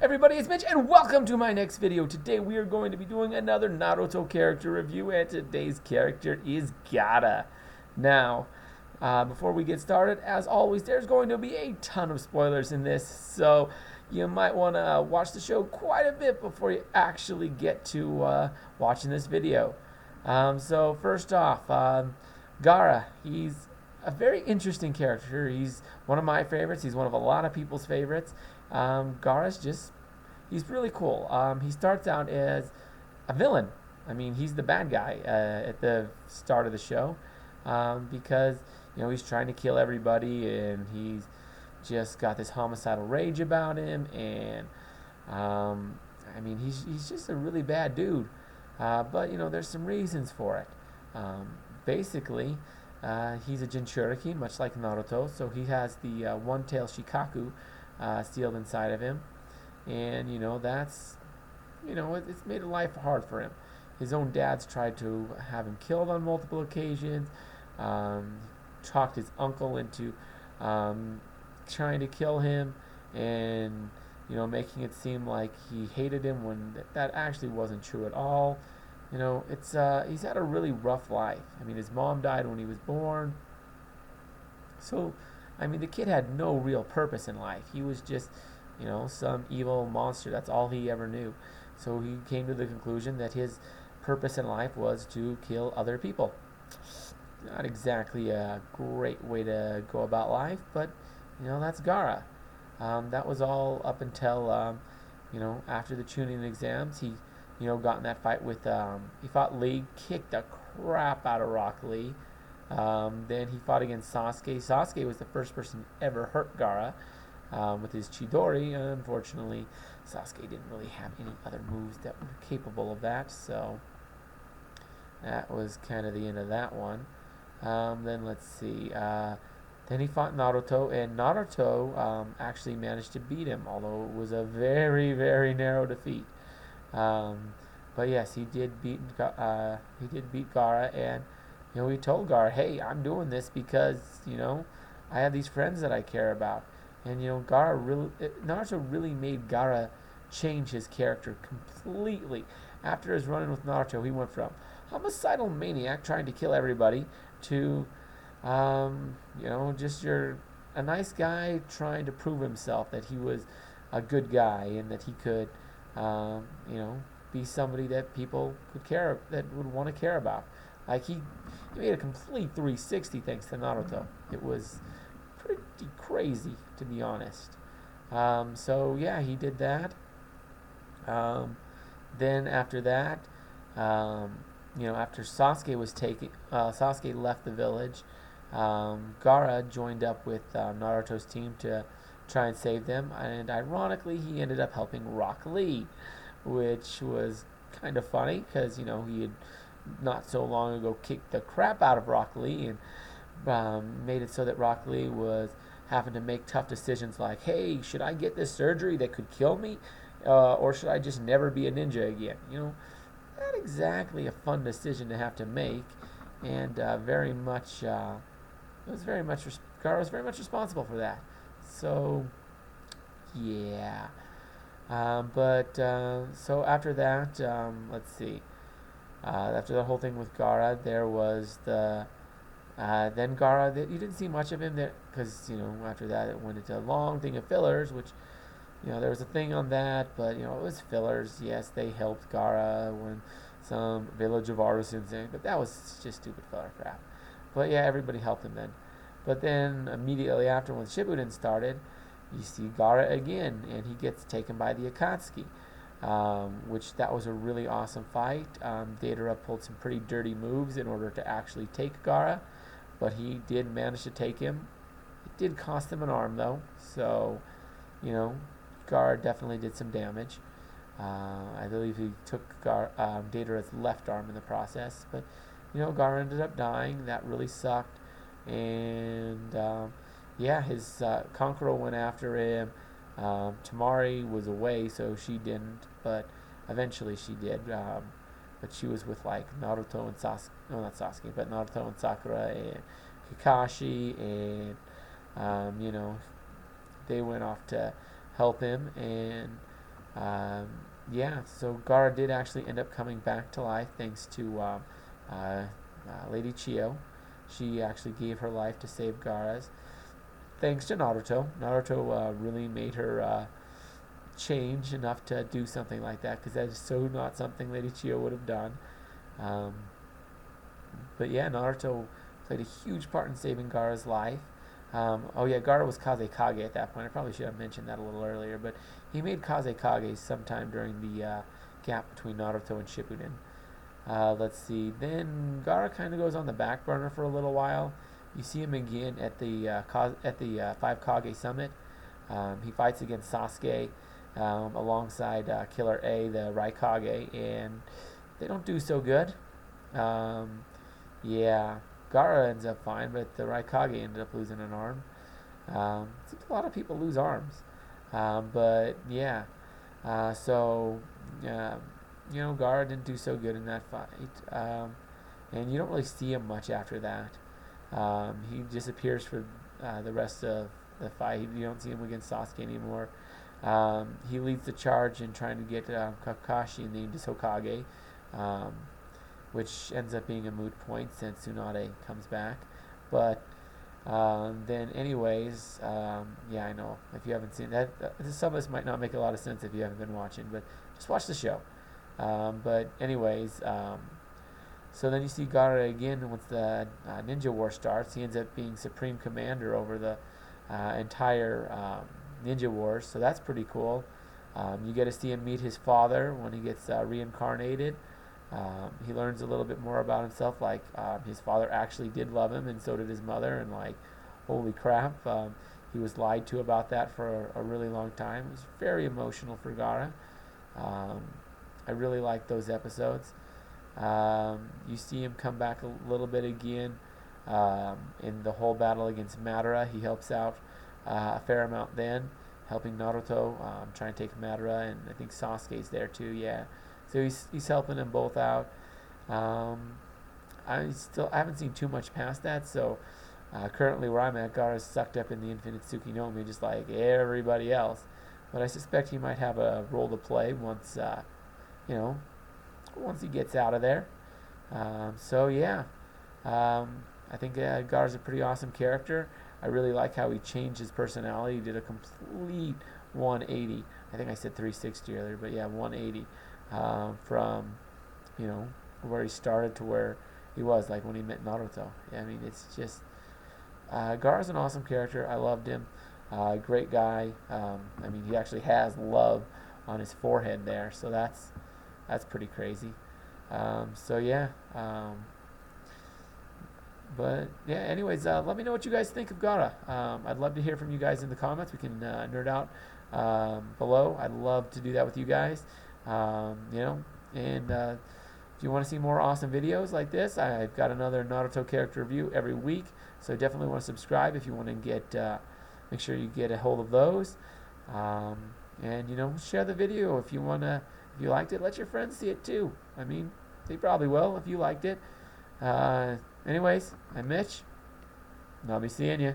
Everybody, it's Mitch, and welcome to my next video. Today we are going to be doing another Naruto character review, and today's character is Gaara. Now, before we get started, as always, there's going to be a ton of spoilers in this, so you might want to watch the show quite a bit before you actually get to watching this video. So first off, Gaara, he's a very interesting character. He's one of my favorites. He's one of a lot of people's favorites. Gaara's he's really cool. He starts out as a villain. I mean, he's the bad guy at the start of the show because, he's trying to kill everybody and he's just got this homicidal rage about him. And, he's just a really bad dude. But, there's some reasons for it. Basically, he's a Jinchuriki, much like Naruto, so he has the one-tail Shikaku sealed inside of him, and that's it's made life hard for him. His own dad's tried to have him killed on multiple occasions. Talked his uncle into trying to kill him, and making it seem like he hated him when that actually wasn't true at all. It's he's had a really rough life. I mean, his mom died when he was born. So, the kid had no real purpose in life. He was just, some evil monster. That's all he ever knew. So he came to the conclusion that his purpose in life was to kill other people. Not exactly a great way to go about life, but, that's Gaara. That was all up until, after the Chunin exams, he got in that fight with, he fought Lee, kicked the crap out of Rock Lee. Then he fought against Sasuke. Sasuke was the first person to ever hurt Gaara with his Chidori. Unfortunately, Sasuke didn't really have any other moves that were capable of that, so that was kind of the end of that one. Then let's see. Then he fought Naruto, and Naruto actually managed to beat him, although it was a very, very narrow defeat. But yes, he did beat Gaara, and he told Gaara, "Hey, I'm doing this because I have these friends that I care about." And Naruto really made Gaara change his character completely. After his run-in with Naruto, he went from homicidal maniac trying to kill everybody to, just a nice guy trying to prove himself that he was a good guy and that he could, be somebody that people would want to care about. Like he made a complete 360 thanks to Naruto. It was pretty crazy, to be honest. So yeah, he did that. Then after that, after Sasuke was Sasuke left the village. Gaara joined up with Naruto's team to try and save them, and ironically, he ended up helping Rock Lee, which was kind of funny because he had not so long ago kicked the crap out of Rock Lee and made it so that Rock Lee was having to make tough decisions like, hey, should I get this surgery that could kill me, or should I just never be a ninja again? Not exactly a fun decision to have to make, and Gaara was very much responsible for that. So yeah. So after that, let's see. After the whole thing with Gaara, there was then Gaara. You didn't see much of him there because after that it went into a long thing of fillers, which there was a thing on that, but it was fillers. Yes, they helped Gaara when some village of artisans in, but that was just stupid filler crap. But yeah, everybody helped him then. But then immediately after, when Shippuden started, you see Gaara again, and he gets taken by the Akatsuki, which that was a really awesome fight. Deidara pulled some pretty dirty moves in order to actually take Gaara, but he did manage to take him. It did cost him an arm, though, so, Gaara definitely did some damage. I believe he took Deidara's left arm in the process, but, Gaara ended up dying. That really sucked, and his Kankuro went after him. Tamari was away, so she didn't, but eventually she did. But she was with like Naruto and Sasuke, no, not Sasuke, but Naruto and Sakura and Kakashi, and they went off to help him, and Um, yeah, so Gaara did actually end up coming back to life thanks to Lady Chio. She actually gave her life to save Gaara's. Thanks to Naruto. Naruto really made her change enough to do something like that, because that is so not something Lady Chio would have done. Um, but yeah, Naruto played a huge part in saving Gaara's life. Oh yeah, Gaara was Kazekage at that point. I probably should have mentioned that a little earlier, but he made Kazekage sometime during the gap between Naruto and Shippuden. Let's see. Then Gaara kind of goes on the back burner for a little while. You see him again at the Five Kage Summit. He fights against Sasuke alongside Killer A, the Raikage, and they don't do so good. Um, yeah, Gaara ends up fine, but the Raikage ended up losing an arm. Seems a lot of people lose arms, but yeah. So uh, Gaara didn't do so good in that fight, and you don't really see him much after that. He disappears for the rest of the fight. You don't see him against Sasuke anymore. He leads the charge in trying to get Kakashi named as Hokage, um, which ends up being a moot point since Tsunade comes back. But then, anyways, yeah, I know if you haven't seen that, some of this might not make a lot of sense if you haven't been watching, but just watch the show. But anyways, so then you see Gaara again once the Ninja War starts. He ends up being Supreme Commander over the entire Ninja Wars, so that's pretty cool. You get to see him meet his father when he gets reincarnated. He learns a little bit more about himself, like his father actually did love him, and so did his mother, and like, holy crap, he was lied to about that for a really long time. It was very emotional for Gaara. Um, I really like those episodes. You see him come back a little bit again in the whole battle against Madara. He helps out a fair amount then, helping Naruto try and take Madara, and I think Sasuke's there too. Yeah, so he's helping them both out. I haven't seen too much past that, so currently where I'm at, Gaara's sucked up in the Infinite Tsukuyomi just like everybody else. But I suspect he might have a role to play once you know once he gets out of there. So yeah, I think Gaara's a pretty awesome character. I really like how he changed his personality. He did a complete 180. I think I said 360 earlier, but yeah, 180 from where he started to where he was, like when he met Naruto. Yeah, I mean, it's just Gaara's an awesome character. I loved him. Great guy. I mean, he actually has love on his forehead there, so that's pretty crazy. So yeah. But yeah, anyways, let me know what you guys think of Gaara. I'd love to hear from you guys in the comments. We can nerd out below. I'd love to do that with you guys. And if you want to see more awesome videos like this, I've got another Naruto character review every week. So definitely want to subscribe if you want to get, make sure you get a hold of those. And share the video if you wanna. If you liked it, let your friends see it too. I mean, they probably will if you liked it. Anyways, I'm Mitch, and I'll be seeing you.